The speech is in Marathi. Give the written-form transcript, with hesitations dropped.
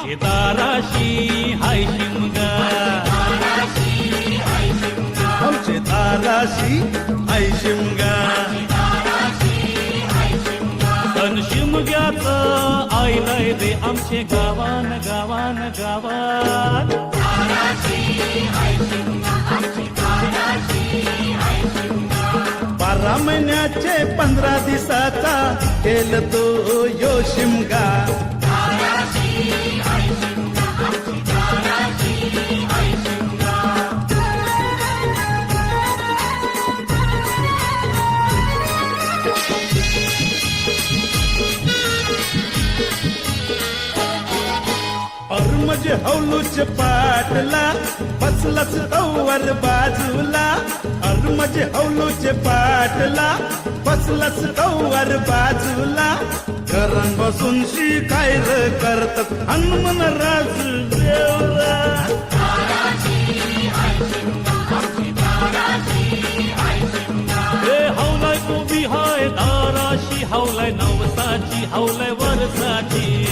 आमचे दाराशी हाय शिमगा, आमचे दाराशी हाय शिमगा. पण शिमग्याचं आईलय रे आमचे गावान गावान गावात. 12 महिन्याचे 15 दिवसाचा केल तो यो शिमगा. म्हणजे हौलूच पाटला बसलाच तवर बाजूला. म्हणजे हौलूच पाटला बसलाच तवर बाजूला. घरान बसून शिकायर करतात हनुमान राज देवरा. हे हौलाय उभी हाय दाराशी, हौलाय नवसाची, हौलाय वरसाची.